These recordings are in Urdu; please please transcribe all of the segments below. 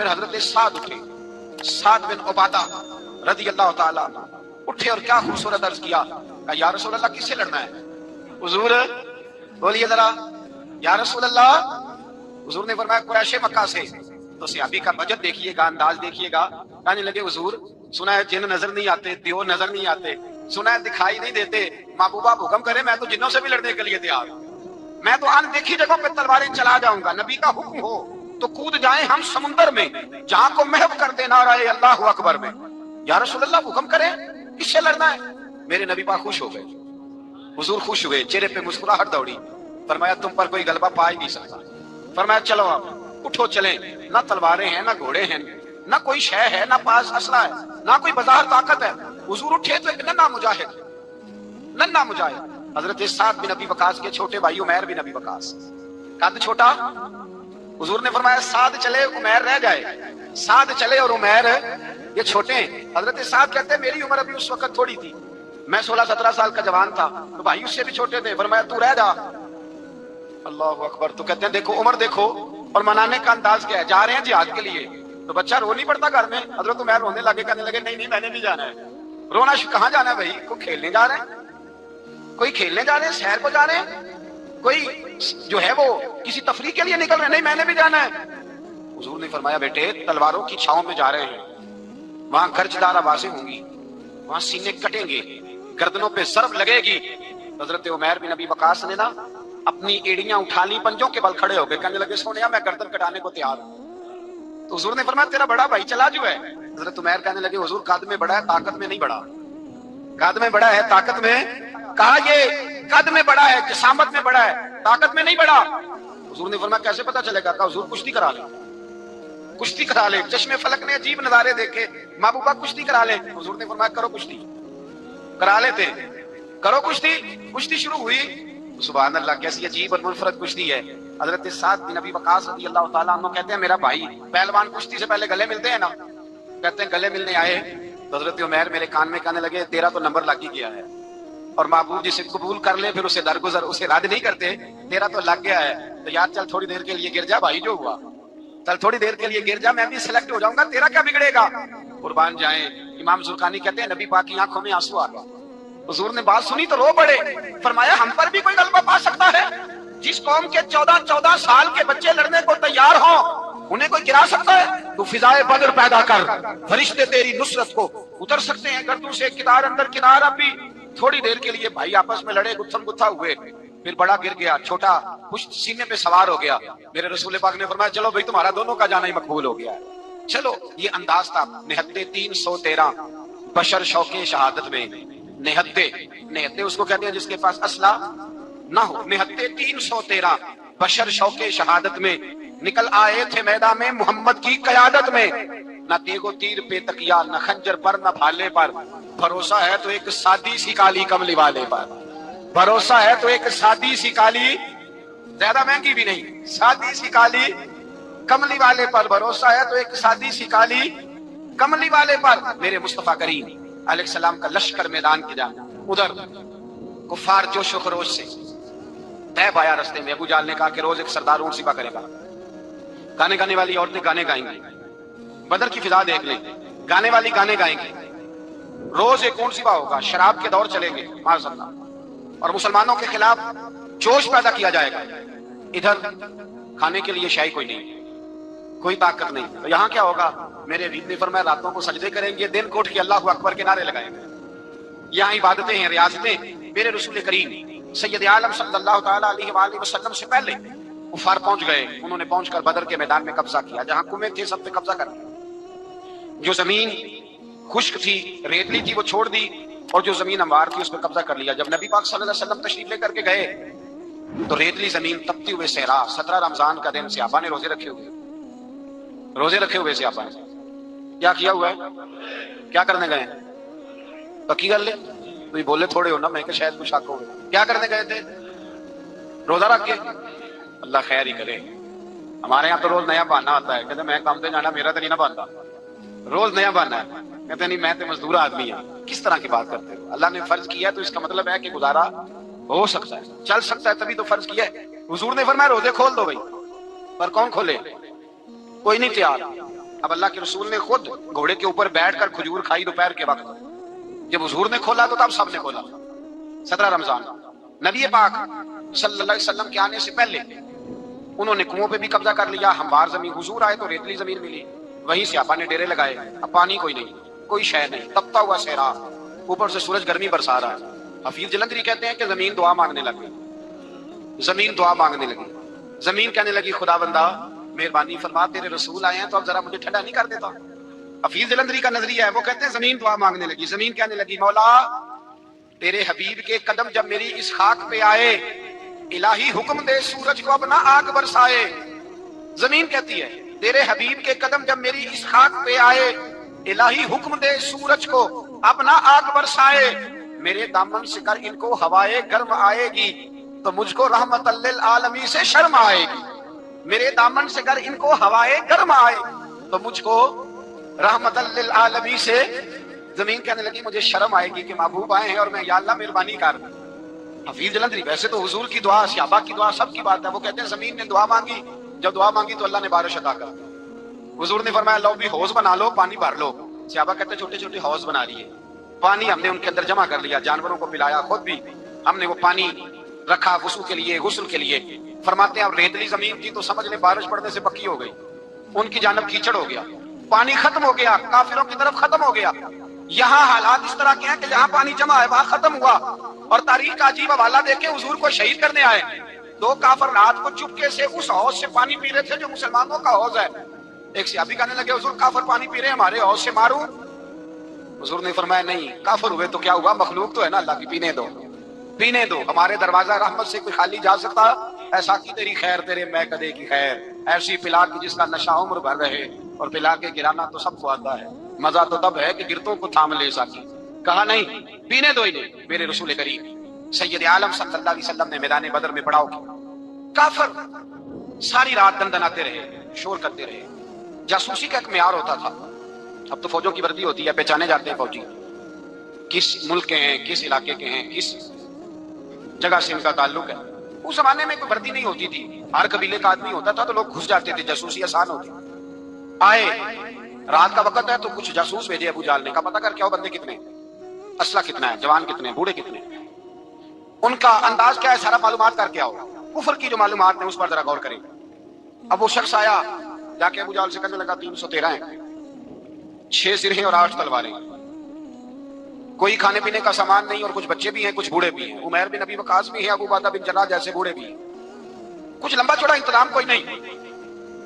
پھر حضرت سعد اٹھے، سعد بن عبادہ رضی اللہ تعالیٰ عنہ اٹھے اور کیا خوبصورت عرض کیا کہ یا رسول اللہ کس سے لڑنا ہے؟ حضور بولیے ذرا یا رسول اللہ. حضور نے فرمایا قریش مکہ سے. تو صحابی کا بجٹ دیکھیے گا، انداز دیکھیے گا. کہنے لگے حضور سنا ہے جن نظر نہیں آتے، دیو نظر نہیں آتے، سنا ہے دکھائی نہیں دیتے، محبوبہ حکم کرے میں تو جنوں سے بھی لڑنے کے لیے تیار ہوں، میں تو ان دیکھی جگہوں پہ تلواریں چلا جاؤں گا، نبی کا حکم ہو تو کود جائیں ہم سمندر میں جہاں کو محو کر دے نعرہ اللہ اکبر میں. یا رسول اللہ حکم کریں کس سے لڑنا ہے؟ میرے نبی پاک خوش ہو گئے، حضور خوش ہوئے، چہرے پہ مسکراہٹ دوڑی. فرمایا تم پر کوئی غلبہ پا ہی نہیں سکتا. فرمایا چلو آپ اٹھو چلیں، نہ تلواریں ہیں نہ گھوڑے ہیں نہ کوئی شے ہے نہ پاس اسلحہ ہے نہ کوئی بظاہر طاقت ہے. حضور اٹھے تو ایک ننھا مجاہد حضرت سعد بن ابی وقاص کے چھوٹے بھائی عمیر بن ابی وقاص، قد چھوٹا. حضور نے فرمایا سعد چلے عمیر رہ جائے، سعد چلے اور عمیر یہ چھوٹے ہیں. حضرت سعد کہتے ہیں میری عمر ابھی اس وقت تھوڑی تھی، میں 16-17 سال کا جوان تھا، تو بھائی اس سے بھی چھوٹے تھے. فرمایا تو رہ جا. اللہ اکبر. تو کہتے ہیں دیکھو عمر دیکھو اور منانے کا انداز کیا ہے، جا رہے ہیں جہاد کے لیے. تو بچہ رو نہیں پڑتا گھر میں. حضرت عمیر رونے لگے، کہنے لگے نہیں میں نے نہیں جانا ہے. رونا کہاں جانا ہے بھائی؟ کوئی کھیلنے جا رہے ہیں، کوئی کھیلنے جا رہے ہیں، سیر کو جا رہے ہیں، کوئی جو ہے وہ کسی تفریح کے لیے نکل رہے ہیں، نہیں میں نے بھی جانا ہے. حضور نے فرمایا بیٹے تلواروں کی چھاؤں میں جا رہے ہیں، وہاں گرجدار آوازیں ہوں گی، وہاں سینے کٹیں گے، گردنوں پہ ضرب لگے گی. حضرت عمیر بن ابی وقاص نے نا اپنی ایڑیاں اٹھا لی، پنجوں کے بل کھڑے ہو گئے، کہنے لگے سونیا میں گردن کٹانے کو تیار ہوں. تو حضور نے فرمایا تیرا بڑا بھائی چلا جو ہے. حضرت عمیر کہنے لگے حضور قد میں بڑا ہے طاقت میں نہیں بڑا، قد میں بڑا ہے طاقت میں. کہا یہ قد میں بڑا ہے جسامت میں بڑا ہے طاقت میں نہیں بڑا. حضور نے فرمایا کیسے پتا چلے گا؟ کہا حضور کشتی کرا لیں، کشتی کرا لیں. چشمے فلک نے عجیب نظارے دیکھے، محبوبہ کشتی کرا لیں. حضور نے فرمایا کرو کشتی. کرا لیتے، کرو کشتی. کشتی شروع ہوئی. سبحان اللہ کیسی عجیب اور منفرد کشتی ہے. حضرت سعد بن ابی وقاص رضی اللہ تعالیٰ عنہ کہتے ہیں میرا بھائی پہلوان کشتی سے پہلے گلے ملتے ہیں نا. کہتے ہیں گلے ملنے آئے تو حضرت عمیر میرے کان میں کہنے لگے تیرا تو نمبر لگ ہی گیا ہے، اور محبوب جسے قبول کر لے پھر اسے درگزر اسے رد نہیں کرتے، تیرا تو لگ گیا ہے. تو یار چل تھوڑی دیر کے لیے گر جا بھائی، جو ہوا چل تھوڑی دیر کے لیے گر جا، میں بھی سلیکٹ ہو جاؤں گا، تیرا کیا بگڑے گا. قربان جائیں امام زرقانی کہتے ہیں نبی پاک کی آنکھوں میں آنسو آ گئے. حضور نے بات سنی تو رو پڑے. فرمایا ہم پر بھی کوئی غلبہ پا سکتا ہے؟ جس قوم کے 14 سال کے بچے لڑنے کو تیار ہوں انہیں کوئی گرا سکتا ہے؟ تو فضائے بدر پیدا کر، فرشتے تیری نصرت کو اتر سکتے ہیں گردوں سے، کنار اندر کنار. اب بھی تھوڑی دیر کے لیے بھائی آپس میں لڑے، گتھم گتھا ہوئے، پھر بڑا گر گیا، چھوٹا پشت سینے پہ سوار ہو گیا. میرے رسول پاک نے فرمایا چلو بھائی تمہارا دونوں کا جانا ہی مقبول ہو گیا ہے. چلو یہ انداز تھا. نہتے 313 بشر شوق شہادت میں. نہتے اس کو کہتے ہیں جس کے پاس اسلحہ نہ ہو. نہتے 313 بشر شوق شہادت میں نکل آئے تھے میدان میں محمد کی قیادت میں. نہ تیغ و تیر پہ تکیا، نہ خنجر پر نہ بھالے پر، بھروسہ ہے تو ایک سادی سی کالی کملی والے پر. بھروسہ ہے تو ایک سادی سی کالی، زیادہ مہنگی بھی نہیں، سادی سی کالی کملی والے پر. بھروسہ ہے تو ایک سادی سی کالی کملی والے پر. میرے مصطفیٰ کریم علیہ السلام کا لشکر میدان کی جانب، ادھر کفار جوش و خروش سے طیب آیا رستے میں. ابو جہل نے کہا کہ روز ایک سردار اونٹ سپا کرے گا، گانے گانے والی عورتیں گانے گائیں گی. بدر کی فضا دیکھ لیں، گانے والی گانے گائیں گے، روز ایک اونٹ سپا ہوگا، شراب کے دور چلیں گے معاذ اللہ، اور مسلمانوں کے خلاف جوش پیدا کیا جائے گا. ادھر کھانے کے لیے شے کوئی نہیں، کوئی طاقت نہیں. تو یہاں کیا ہوگا؟ میرے حبیب نے فرمایا راتوں کو سجدے کریں گے، دن کو اٹھ کے اللہ اکبر کے نعرے لگائیں گے. یہاں عبادتیں ہیں، ریاضتیں. میرے رسول کریم سید عالم صلی اللہ تعالیٰ علیہ وآلہ وسلم سے پہلے کفار پہنچ گئے. انہوں نے پہنچ کر بدر کے میدان میں قبضہ کیا. جہاں کنویں تھے سب پہ قبضہ کر لیا. جو زمین خشک تھی ریتلی تھی وہ چھوڑ دی، اور جو زمین ہموار تھی اس پہ قبضہ کر لیا. جب نبی پاک صلی اللہ علیہ وسلم تشریف لے کر کے گئے تو ریتلی زمین تپتی ہوئے صحرا. 17 رمضان کا دن صحابہ نے روزے رکھے ہوئے صحابہ نے کیا کیا ہوا ہے؟ کیا کرنے گئے؟ پکی کر لے تو بولے تھوڑے ہو نا، میں کہ شاید کچھ شک ہو. کیا کرنے گئے تھے؟ روزہ رکھ کے. اللہ خیر ہی کرے. ہمارے یہاں تو روز نیا بہانا آتا ہے، کہتے میں کام پہ جانا، میرا تو نہیں نہ بنتا، روز نیا بہانا ہے. کہتے نہیں میں تو مزدور آدمی ہوں. کس طرح کی بات کرتے ہو؟ اللہ نے فرض کیا تو اس کا مطلب ہے کہ گزارا ہو سکتا ہے، چل سکتا ہے، تبھی تو فرض کیا ہے. حضور نے فرمایا روزے کھول دو بھائی. پر کون کھولے؟ کوئی نہیں تیار. اب اللہ کے رسول نے خود گھوڑے کے اوپر بیٹھ کر کھجور کھائی دوپہر کے وقت. جب حضور نے کھولا تو تب سب نے کھولا. 17 رمضان نبی پاک صلی اللہ علیہ وسلم کے آنے سے پہلے انہوں نے کنووں پہ بھی قبضہ کر لیا. ہموار زمین، حضور آئے تو ریتلی زمین ملی، وہیں سے صحابہ نے ڈیرے لگائے. اب پانی کوئی نہیں، کوئی شے نہیں، تپتا ہوا صحرا، اوپر سے سورج گرمی برسا رہا ہے. حفیظ جلندری کہتے ہیں کہ زمین دعا مانگنے لگی. زمین دعا مانگنے لگی. زمین کہنے لگی خدا بندہ مہربانی فرما، تیرے رسول آئے ہیں تو اب ذرا مجھے ٹھنڈا نہیں کر دیتا. حفیظ جلندری کا نظریہ ہے، وہ کہتے ہیں زمین دعا مانگنے لگی. زمین کہنے لگی مولا تیرے حبیب کے قدم جب میری اس خاک پہ آئے، الہی حکم دے سورج کو اپنا آگ برسائے. زمین کہتی ہے تیرے حبیب کے قدم جب میری اس خاک پہ آئے، الہی حکم دے سورج کو اپنا آگ برسائے. میرے دامن سے کر ان کو ہوائے گرم آئے گی تو مجھ کو رحمت للعالمین سے شرم آئے گی. میرے دامن سے کر ان کو ہوائے گرم آئے تو مجھ کو رحمت للعالمین سے. زمین کہنے لگی مجھے شرم آئے گی کہ محبوب آئے ہیں اور میں یا اللہ مہربانی کر. حفیظ جلندری ویسے تو حضور کی دعا، صحابہ کی دعا سب کی بات ہے. وہ کہتے ہیں زمین نے دعا مانگی، جب دعا مانگی تو اللہ نے بارش عطا کر. حضور نے فرمایا لو بھی حوض بنا لو، پانی بھر لو. صحابہ کہتے ہیں چھوٹے چھوٹے حوض بنا لیے، پانی ہم نے ان کے اندر جمع کر لیا، جانوروں کو پلایا، خود بھی ہم نے وہ پانی رکھا وضو کے لیے، غسل کے لیے. فرماتے ہیں اب ریتلی زمین تھی تو سمجھ لیں بارش پڑنے سے پکی ہو گئی، ان کی جانب کیچڑ ہو گیا، پانی ختم ہو گیا، کافروں کی طرف ختم ہو گیا. یہاں حالات اس طرح کے ہیں کہ جہاں پانی جمع ہے وہاں ختم ہوا. اور تاریخ کا عجیب حوالہ دیکھیں، حضور کو شہید کرنے آئے 2 کافر رات کو چپکے سے اس حوض سے پانی پی رہے تھے جو مسلمانوں کا حوض ہے. ایک صحابی کہنے لگے حضور کافر پانی پی رہے ہیں، ہمارے حوض سے ماروں؟ حضور نے فرمایا نہیں، کافر ہوئے تو کیا ہوا، مخلوق تو ہے نا اللہ کی، پینے دو پینے دو. ہمارے دروازہ رحمت سے کوئی خالی جا سکتا؟ ایسا کی تیری خیر تیرے میں کدے کی خیر، ایسی پلا کی جس کا نشہ عمر بھر رہے، اور پلا کے گرانا تو سب کو آتا ہے، مزہ تو تب ہے کہ گرتوں کو تھام لے سکی. کہا نہیں پینے دو انہیں. میرے رسول کریم سید عالم صلی اللہ علیہ وسلم نے میدان بدر میں پڑاؤ کیا. کافر ساری رات دندناتے رہے، شور کرتے رہے. جاسوسی کا ایک معیار ہوتا تھا، اب تو فوجوں کی وردی ہوتی ہے، پہچانے جاتے ہیں فوجی کس ملک کے ہیں، کس علاقے کے ہیں، کس جگہ سے ان کا تعلق ہے. اس زمانے میں کوئی وردی نہیں ہوتی تھی، ہر قبیلے کا آدمی ہوتا تھا تو لوگ گھس جاتے تھے، جاسوسی آسان ہوتی. آئے رات کا وقت ہے تو کچھ جاسوس بھیجے ابو جہل نے، کہا پتہ کر کے آؤ بندے کتنے، اسلحہ کتنا ہے، جوان کتنے ہیں، بوڑھے کتنے ہیں، ان کا انداز کیا ہے، سارا معلومات کر کے آؤ. کفر کی جو معلومات ہیں اس پر ذرا غور کریں. اب وہ شخص آیا جا کے ابو جہل سے کہنے لگا 313 ہیں، 6 سرہیں اور 8 تلواریں، کوئی کھانے پینے کا سامان نہیں، اور کچھ بچے بھی ہیں کچھ بوڑھے بھی ہیں، عمیر بن ابی وقاص بھی ہیں، ابو عبیدہ بن جراح جیسے بوڑھے بھی ہیں، کچھ لمبا چوڑا انتظام کوئی نہیں.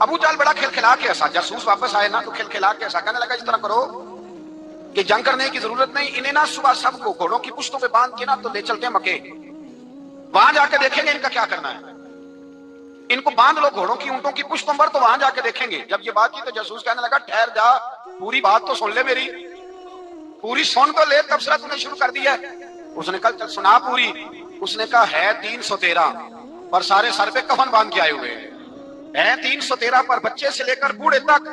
ابو جہل بڑا کھلکھلا کے ایسا، جاسوس واپس آئے نا تو کھلکھلا کے ایسا کہنے لگا اس طرح کرو کہ جنگ کرنے کی ضرورت نہیں، انہیں نا صبح سب کو گھوڑوں کی پشتوں پہ باندھ کے نا تو لے چلتے ہیں مکے، وہاں جا کے دیکھیں گے ان کا کیا کرنا ہے. ان کو باندھ لو گھوڑوں کی اونٹوں کی پشتوں پر، تو وہاں جا کے دیکھیں گے. جب یہ بات کی تو جاسوس کہنے لگا ٹھہر جا، پوری بات تو سن لے میری، پوری سن تو لے، تبصرہ تم نے شروع کر دیا ہے. اس نے کہا چل سنا پوری. اس نے کہا ہے 313 پر سارے سر پہ کفن باندھ کے آئے ہوئے ہیں، 313 پر بچے سے لے کر بوڑھے تک.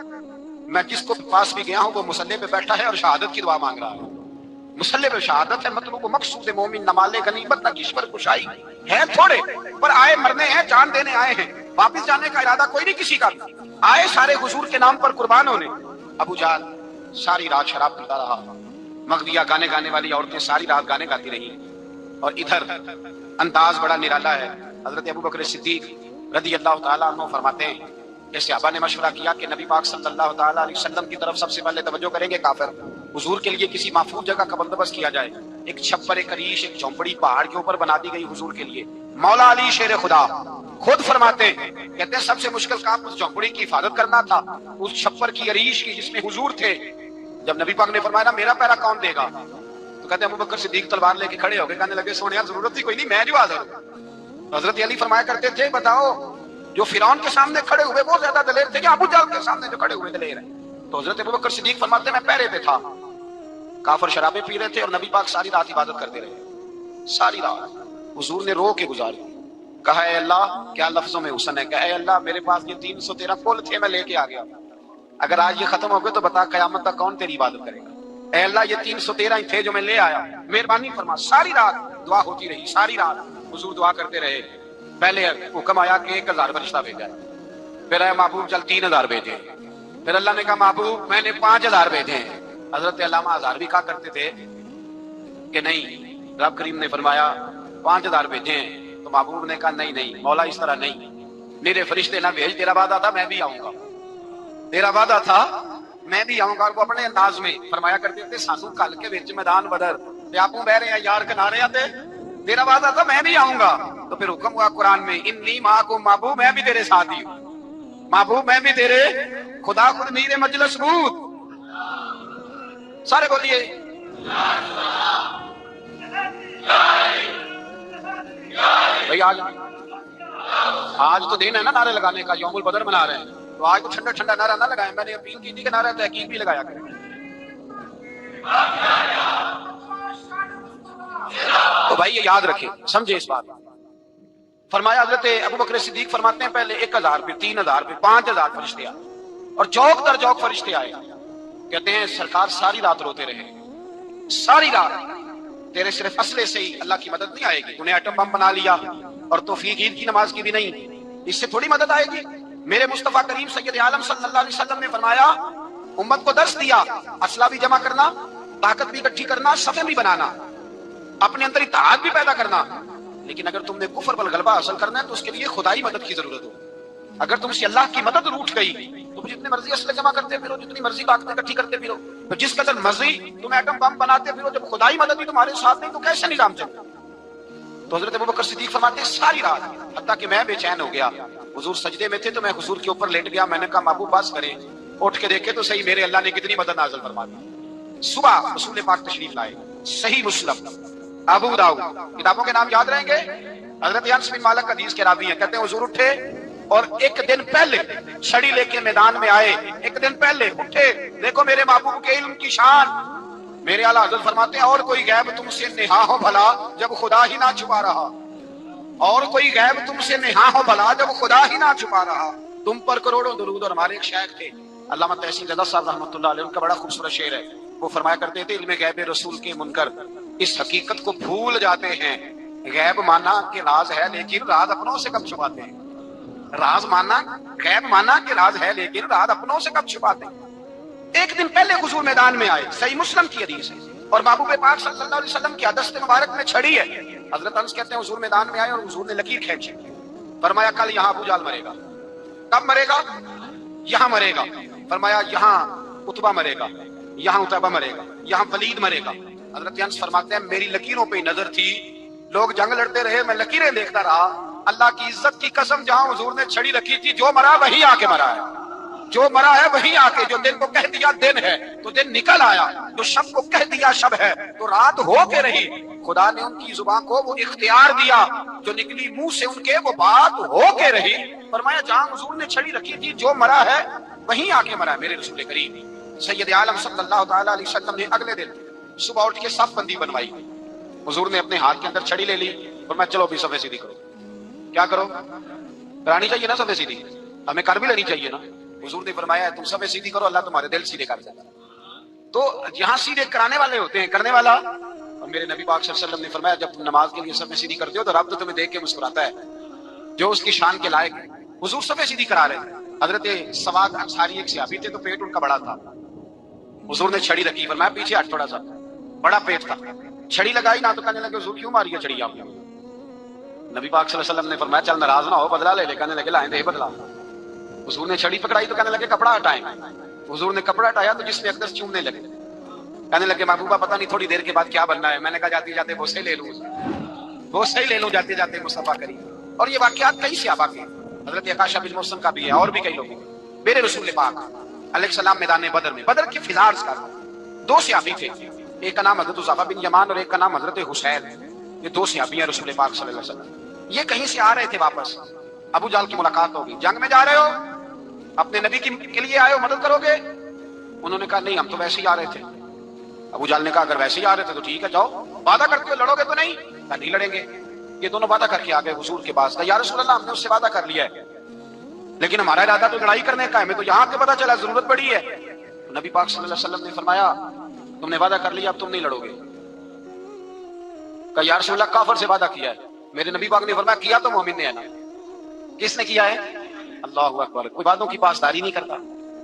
میں جس کو پاس بھی گیا ہوں وہ مصلی پہ بیٹھا ہے اور شہادت کی دعا مانگ رہا ہے. مصلی پہ شہادت ہے، مطلب مقصود مومن نہ مال غنیمت نہ کشور کشائی ہے، تھوڑے پر آئے مرنے ہیں، جان دینے آئے ہیں، واپس جانے کا ارادہ کوئی نہیں کسی کا، آئے سارے حضور کے نام پر قربان ہونے. ابو جہل ساری رات شراب پیتا رہا، مغویہ گانے گانے والی عورتیں ساری رات گانے گاتی رہی. اور ادھر انداز بڑا نرالا ہے. حضرت ابو بکر صدیق رضی اللہ تعالیٰ عنہ فرماتے ہیں کہ صحابہ نے مشورہ کیا کہ نبی پاک صلی اللہ تعالیٰ علیہ وسلم کی طرف سب سے پہلے توجہ کریں گے کافر. حضور کے لیے کسی محفوظ جگہ کا بندوبست کیا جائے. ایک چھپر، ایک ریش، ایک جھونپڑی پہاڑ کے اوپر بنا دی گئی حضور کے لیے. مولا علی شیر خدا خود فرماتے ہیں، کہتے ہیں سب سے مشکل کام اس جھونپڑی کی حفاظت کرنا تھا، اس چھپر کی، ریش کی جس میں حضور تھے. جب نبی پاک نے فرمایا نا میرا پہرا کون دے گا، تو کہتے ہیں ابو بکر صدیق تلوار لے کے کھڑے ہو گئے، کہنے لگے سونیا ضرورت ہی کوئی نہیں، میں جو حاضر ہوں. حضرت علی فرمایا کرتے تھے بتاؤ جو فرعون کے سامنے کھڑے ہوئے وہ زیادہ دلیر تھے کہ ابو جہل کے سامنے جو کھڑے ہوئے دلیر ہیں؟ تو حضرت ابو بکر صدیق فرماتے ہیں میں پہرے پہ تھا، کافر شرابیں پی رہے تھے اور نبی پاک ساری رات عبادت کرتے رہے، ساری رات. حضور نے رو کے گزاری، کہا اے اللہ، کیا لفظوں میں حسن ہے، کہ اے اللہ میرے پاس یہ 313 کل تھے، میں لے کے آ گیا، اگر آج یہ ختم ہو گئے تو بتا قیامت تک کون تیری عبادت کرے گا. اے اللہ یہ 313 ہی تھے جو میں لے آیا، مہربانی فرما. ساری رات دعا ہوتی رہی، ساری رات حضور دعا کرتے رہے. پہلے حکم آیا کہ 1000 فرشتہ بھیجا ہے، پھر اے محبوب چل 3000 بھیجے، پھر اللہ نے کہا محبوب میں نے 5000 بھیجے ہیں۔ حضرت علامہ ہزاروی کہا کرتے تھے کہ نہیں، رب کریم نے فرمایا 5000 بھیجے ہیں، تو محبوب نے کہا نہیں نہیں مولا اس طرح نہیں، میرے فرشتے نہ بھیج، تیرا وعدہ تھا میں بھی آؤں گا، تیرا وعدہ تھا میں بھی آؤں گا۔ اور وہ اپنے انداز میں فرمایا کرتے تھے سانو کل کے وچ میدان بدر تے آپوں بہ رہے ہیں یار کنارے تے تیرا وعدہ تھا میں بھی آؤں گا۔ تو پھر حکم ہوا قرآن میں انی معکم، محبوب میں بھی تیرے ساتھ ہی ہوں، محبوب میں بھی تیرے، خدا خود میر مجلس بود، سارے بولیے بھائی آج تو دن ہے نا نعرے لگانے کا، یوم البدر منا رہے ہیں، تو آج تو ٹھنڈا ٹھنڈا نعرہ نہ لگائیں، میں نے اپیل کی تھی کہ نعرہ تحقیق بھی لگایا کریں۔ تو بھائی یہ یاد رکھیں، سمجھے اس بات۔ فرمایا حضرت ابوبکر صدیق فرماتے ہیں پہلے 1000 پہ 3000 پہ 5000 فرشتے آئے، اور جوک در جوک فرشتے آئے، کہتے ہیں سرکار ساری رات روتے رہے، ساری رات، تیرے صرف اسلحے سے ہی اللہ کی مدد نہیں آئے گی، تو نے ایٹم بم بنا لیا اور توفیق عید کی نماز کی بھی نہیں، اس سے تھوڑی مدد آئے گی۔ میرے مصطفیٰ کریم سید عالم صلی اللہ علیہ وسلم نے فرمایا، امت کو درس دیا، اسلحہ بھی جمع کرنا، طاقت بھی اکٹھی کرنا، صفیں بھی بنانا، اپنے اندر اتحاد بھی پیدا کرنا، لیکن اگر تم نے کفر پر غلبہ حاصل کرنا ہے تو اس کے لیے خدائی مدد کی ضرورت ہو۔ اگر تم سے اللہ کی مدد روٹ گئی تو جتنے مرضی اسلحے جمع کرتے پھرو، جتنی مرضی طاقتیں اکٹھی کرتے پھرو، تو جس قدر مرضی تم ایٹم بم بناتے پھرو، جب خدائی مدد بھی تمہارے ساتھ نہیں تو کیسے نظام چلے؟ تو حضرت ابوبکر صدیق فرماتے ہیں ساری رات، حتیٰ کہ میں بے چین ہو گیا، حضور سجدے میں تھے تو میں حضور کے اوپر لیٹ گیا، میں نے کہا محبوب بس کریں، اٹھ کے دیکھے تو صحیح میرے اللہ نے کتنی مدد نازل فرما دی۔ صبح رسول پاک تشریف لائے، صحیح مسلم، ابو داؤد، کتابوں کے نام یاد رہیں گے۔ حضرت انس بن مالک حدیث کے راوی ہیں، کہتے ہیں حضور اٹھے اور ایک دن پہلے چھڑی لے کے میدان میں آئے، ایک دن پہلے اٹھے، دیکھو میرے محبوب کے علم کی شان۔ میرے اعلیٰ حضرت فرماتے ہیں اور کوئی غیب تم سے نہا ہو بھلا جب خدا ہی نہ چھپا رہا، اور کوئی غیب تم سے نہا ہو بھلا جب خدا ہی نہ چھپا رہا، تم پر کروڑوں درود۔ اور ہمارے ایک شیخ تھے علامہ تحسین رضا صاحب رحمۃ اللہ علیہ، ان کا بڑا خوبصورت شعر ہے، وہ فرمایا کرتے تھے علم غیب رسول کے منکر اس حقیقت کو بھول جاتے ہیں، غیب مانا کہ راز ہے لیکن راز اپنوں سے کب چھپاتے ہیں، راز مانا غیب مانا کہ راز ہے لیکن راز اپنوں سے کب چھپاتے ہیں۔ ایک دن پہلے حضور میدان میں آئے، صحیح مسلم کی حدیث ہے، اور محبوب پاک صلی اللہ علیہ وسلم کی دست مبارک میں چھڑی ہے۔ حضرت انس کہتے ہیں حضور میدان میں آئے اور حضور نے لکیر کھینچی، فرمایا کل یہاں ابو جہل مرے گا، کب مرے گا؟ یہاں مرے گا، فرمایا یہاں عتبہ مرے گا، یہاں عتبہ مرے گا، یہاں ولید مرے گا۔ حضرت انس فرماتے ہیں میری لکیروں پہ نظر تھی، لوگ جنگ لڑتے رہے میں لکیریں دیکھتا رہا، اللہ کی عزت کی قسم جہاں حضور نے چھڑی رکھی تھی جو مرا وہی آ کے مرا ہے، جو مرا ہے وہی آ کے، جو دن کو کہہ دیا دن ہے تو دن نکل آیا، جو شب کو کہہ دیا شب ہے تو رات ہو کے رہی۔ خدا نے ان کی زبان کو وہ اختیار دیا، جو نکلی منہ سے ان کے وہ بات ہو کے رہی۔ فرمایا جہاں حضور نے چھڑی رکھی تھی جو مرا ہے وہیں آ کے مرا ہے میرے رسول کریم سید عالم صلی اللہ تعالیٰ علیہ وسلم نے اگلے دن صبح اٹھ کے صف بندی بنوائی، حضور نے اپنے ہاتھ کے اندر چھڑی لے لی اور میں چلو بھی صفے سیدھی کرو، کیا کرو؟ کرانی چاہیے نا صفے سیدھی، ہمیں کر بھی لینی چاہیے نا۔ حضور نے فرمایا تم صفے سیدھی کرو اللہ تمہارے دل سیدھے کر دے گا۔ تو یہاں سیدھے کرانے والے ہوتے ہیں، کرنے والا، اور میرے نبی پاک صلی اللہ علیہ وسلم نے فرمایا جب تم نماز کے لیے صفے سیدھی کرتے ہو تو رب تو تمہیں دیکھ کے مسکراتا ہے جو اس کی شان کے لائق ہے۔ حضور صفے سیدھی کرا رہے ہیں، حضرت سواد انصاری ایک صحابی تھے تو پیٹ ان کا بڑا تھا، حضور نے چھڑی رکھی، فرمایا پیچھے ہٹ تھوڑا سا، بڑا پیٹ تھا، چھڑی لگائی نہ تو کہنے لگے حضور کیوں ماری ہے چھڑی آپ نے؟ نبی پاک صلی اللہ علیہ وسلم نے فرمایا چل ناراض نہ ہو بدلا لے لے، کہنے لگے لائیں دے بدلا۔ حضور نے چھڑی پکڑائی تو کہنے لگے کپڑا ہٹائیں، حضور نے کپڑا ہٹایا تو جس میں اقدس چومنے لگے، کہنے لگے محبوبہ پتہ نہیں تھوڑی دیر کے بعد کیا بننا ہے۔ میں نے کہا جاتے جاتے بوسے لے لوں، بوسے لے لوں جاتے جاتے مصطفیٰ کریم۔ اور یہ واقعات کئی صحابہ کے، حضرت عکاشہ بن محصن کا بھی ہے اور بھی کئی لوگوں کے۔ میرے رسول پاک علیہ السلام میدان بدر میں، بدر کے فضارز کا دو صحابی تھے، ایک کا نام حضرت حذیفہ بن یمان اور ایک کا نام حضرت حسین، یہ دو صحابی ہیں رسول پاک صلی اللہ علیہ وسلم۔ یہ کہیں سے آ رہے تھے واپس، ابو جہل کی ملاقات ہوگی، جنگ میں جا رہے ہو، اپنے نبی کے لیے آئے ہو، مدد کرو گے؟ انہوں نے کہا نہیں ہم تو ویسے ہی آ رہے تھے۔ ابو جہل نے کہا اگر ویسے ہی آ رہے تھے تو ٹھیک ہے جاؤ، وعدہ کرتے ہو لڑو گے تو نہیں؟ کہا نہیں لڑیں گے۔ یہ دونوں وعدہ کر کے آ گئے حضور کے پاس، یا رسول اللہ ہم نے اس سے وعدہ کر لیا ہے لیکن ہمارا ارادہ تو لڑائی کرنے کا ہے، ہمیں تو یہاں کے پتہ چلا ضرورت پڑی ہے۔ نبی پاک صلی اللہ علیہ وسلم نے فرمایا تم نے وعدہ کر لیا اب تم نہیں لڑو گے؟ کہا یا رسول اللہ کافر سے وعدہ کیا ہے۔ میرے نبی پاک نے فرمایا کیا تو مومن نے ہے نا۔ کس نے کیا ہے؟ اللہ اکبر۔ کوئی وعدوں کی پاسداری نہیں کرتا،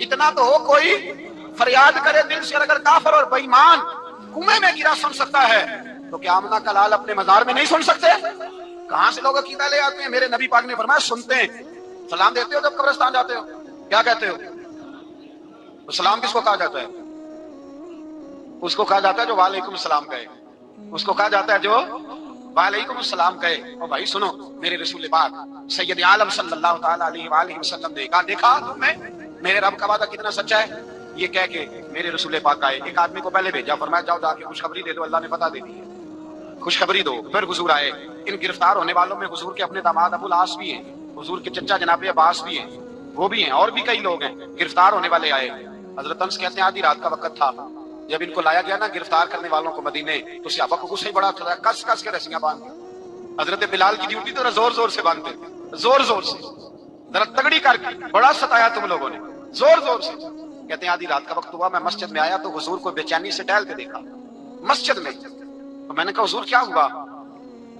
اتنا تو ہو کوئی فریاد کرے دل سے، اگر کافر اور بےایمان کنویں میں گرا سن سکتا ہے تو کیا آمنہ کا لال اپنے مزار میں نہیں سن سکتے؟ کہاں سے لوگ عقیدہ لے آتے ہیں؟ میرے نبی پاک نے فرمایا سنتے ہیں۔ سلام دیتے ہو جب قبرستان جاتے ہو؟ کیا کہتے ہو؟ تو سلام کس کو کہا جاتا ہے؟ اس کو کہا جاتا ہے جو وعلیکم السلام کہے، اس کو کہا جاتا ہے جو وعلیکم السلام کہے۔ اور بھائی سنو، میرے رسول پاک سید عالم صلی اللہ تعالی علیہ وآلہ وسلم نے کہا، دیکھا تم میں میرے رب کا وعدہ کتنا سچا ہے؟ یہ کہہ کے میرے رسول پاک آئے، ایک آدمی کو پہلے بھیجا، فرمایا جاؤ جا کے خوشخبری دے دو، اللہ نے فتح دے دی ہے، خوشخبری دو۔ پھر حضور آئے، ان گرفتار ہونے والوں میں حضور کے اپنے داماد ابو العاص بھی ہیں، حضور کے چچا جناب عباس بھی ہیں، وہ بھی ہیں، اور بھی کئی لوگ ہیں گرفتار ہونے والے آئے۔ حضرت انس کہتے ہیں آدھی رات کا وقت تھا، جب ان کو لایا گیا نا گرفتار کرنے والوں کو مدینے، تو صحابہ کو غصہ ہی بڑا تھا، کس کس کے رسیاں باندھ۔ حضرت بلال کی ڈیوٹی تو زور زور سے باندھتے، زور زور سے، ذرا تگڑی کر کے، بڑا ستایا تم لوگوں نے، زور زور سے۔ کہتے ہیں آدھی رات کا وقت ہوا، میں مسجد میں آیا تو حضور کو بے چینی سے ٹہلتے دیکھا مسجد میں، تو میں نے کہا حضور کیا ہوا؟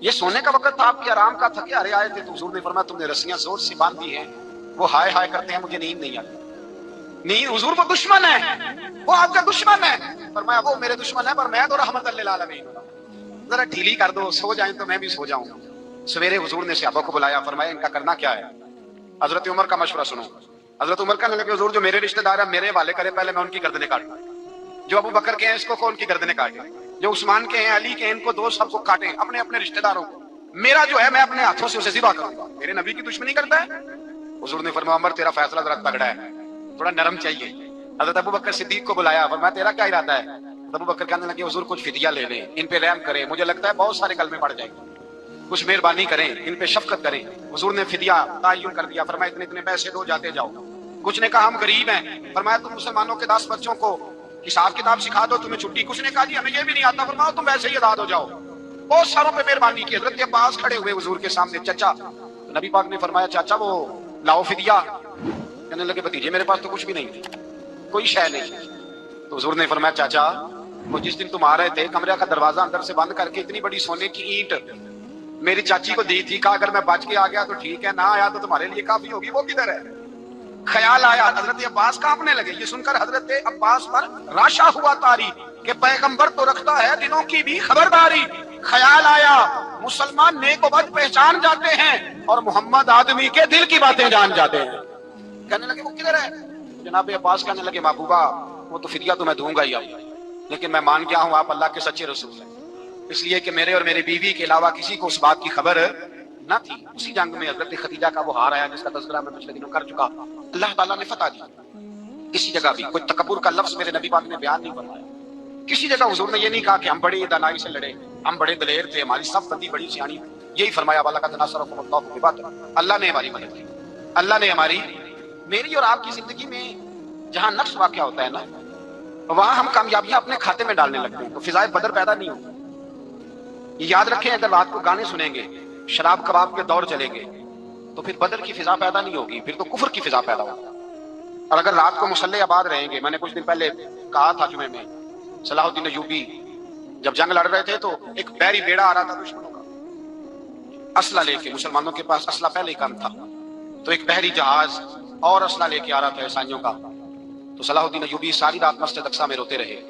یہ سونے کا وقت تھا، آپ کے آرام کا، تھکے ہارے آئے تھے، تو حضور نے فرمایا تم نے رسیاں زور سے باندھی ہیں، وہ ہائے ہائے کرتے ہیں، مجھے نیند نہیں آتی۔ نیند حضور کو دشمن ہے، وہ آپ کا دشمن ہے۔ فرمایا وہ میرے دشمن ہے پر میں تو رحمت للعالمین، ذرا ڈھیلی کر دو، سو جائیں تو میں بھی سو جاؤں۔ سویرے حضور نے صحابہ کو بلایا، فرمایا ان کا کرنا کیا ہے؟ حضرت عمر کا مشورہ سنو۔ حضرت عمر کہنے لگے حضور جو میرے رشتہ دار ہیں میرے حوالے کرے، پہلے میں ان کی گردنیں کاٹوں، جو ابو بکر کے ہیں اس کو ان کی گردنیں کاٹیں، جو عثمان کے ہیں علی کے ہیں ان کو دو سب کو کاٹیں، اپنے اپنے رشتہ داروں کو، میرا جو ہے میں اپنے ہاتھوں سے اسے ذبح کروں گا، میرے نبی کی دشمنی کرتا ہے۔ حضور نے فرمایا عمر تیرا فیصلہ ذرا تگڑا ہے، تھوڑا نرم چاہیے۔ حضرت ابو بکر صدیق کو بلایا، فرمایا تیرا کیا ارادہ ہے؟ ابو بکر کہنے لگے حضور کچھ فدیہ لے لیں، ان پہ رحم کریں، مجھے لگتا ہے بہت سارے کلمے پڑ جائیں گے، کچھ مہربانی کریں، ان پہ شفقت کریں۔ حضور نے فدیہ تعین کر دیا، فرمایا اتنے اتنے پیسے دو، جاتے جاؤ۔ کچھ نے کہا ہم غریب ہیں، فرمایا تم مسلمانوں کے 10 بچوں کو حساب کتاب سکھا دو، تمہیں چھٹی۔ کچھ نے کہا جی ہمیں یہ بھی نہیں آتا، فرمایا تم ویسے ہی آزاد ہو جاؤ۔ بہت ساروں پہ مہربانی کی۔ حضرت عباس کھڑے ہوئے حضور کے سامنے، چچا، نبی پاک نے فرمایا چاچا وہ لاؤ فدیہ۔ کہنے لگے بھتیجے میرے پاس تو کچھ بھی نہیں، کوئی شے نہیں۔ تو حضور نے فرمایا چاچا وہ جس دن تم آ رہے تھے کمرے کا دروازہ اندر سے بند کر کے اتنی بڑی سونے کی اینٹ میری چاچی کو دی تھی، کہا اگر میں بچ کے آ گیا تو ٹھیک ہے، نہ آیا تو تمہارے لیے کافی ہوگی، وہ کدھر ہے؟ خیال آیا، حضرت عباس کانپنے لگے۔ یہ سن کر حضرت عباس پر راشا ہوا طاری کہ پیغمبر تو رکھتا ہے دنوں کی بھی خبرداری۔ خیال آیا مسلمان نیک و بد پہچان جاتے ہیں اور محمد آدمی کے دل کی باتیں جان جاتے ہیں۔ کہنے لگے وہ کدھر ہے؟ جناب عباس کہنے لگے محبوبہ وہ تو فدیہ تو میں دوں گا ہی، لیکن میں مان گیا ہوں آپ اللہ کے سچے رسول ہیں، اس لیے کہ میرے اور میرے بیوی کے علاوہ کسی کو اس بات کی خبر نہ تھی۔ اسی جنگ میں حضرت خدیجہ کا وہ ہار آیا جس کا تذکرہ میں پچھلے دنوں کر چکا، اللہ تعالیٰ نے فتح دی۔ کسی جگہ بھی کوئی تکبر کا لفظ میرے نبی پاک نے بیان نہیں فرمایا، کسی جگہ حضور نے یہ نہیں کہا کہ ہم بڑی دانائی سے لڑے، ہم بڑے دلیر تھے، ہماری سب بندی بڑی سیانی، یہی فرمایا وَلَقَدْ نَصَرَكُمُ اللَّهُ بِبَدْرٍ، اللہ نے ہماری مدد کی، اللہ نے ہماری، میری اور آپ کی زندگی میں جہاں نقص واقع ہوتا ہے نا وہاں ہم کامیابیاں اپنے کھاتے میں ڈالنے لگتے ہیں تو فضائے بدر پیدا نہیں ہوگی۔ یاد رکھیں اگر رات کو گانے سنیں گے، شراب کباب کے دور چلیں گے تو پھر بدر کی فضا پیدا نہیں ہوگی، پھر تو کفر کی فضا پیدا ہوگی۔ اور اگر رات کو مسلح آباد رہیں گے، میں نے کچھ دن پہلے کہا تھا جمعے میں، صلاح الدین ایوبی جب جنگ لڑ رہے تھے تو ایک بحری بیڑا آ رہا تھا دشمنوں کا اسلحہ لے کے، مسلمانوں کے پاس اسلحہ پہلے ہی کم تھا، تو ایک بحری جہاز اور اسلحہ لے کے آ رہا تھا عیسائیوں کا، تو صلاح الدین ایوبی ساری رات مسجد اقصی میں روتے رہے۔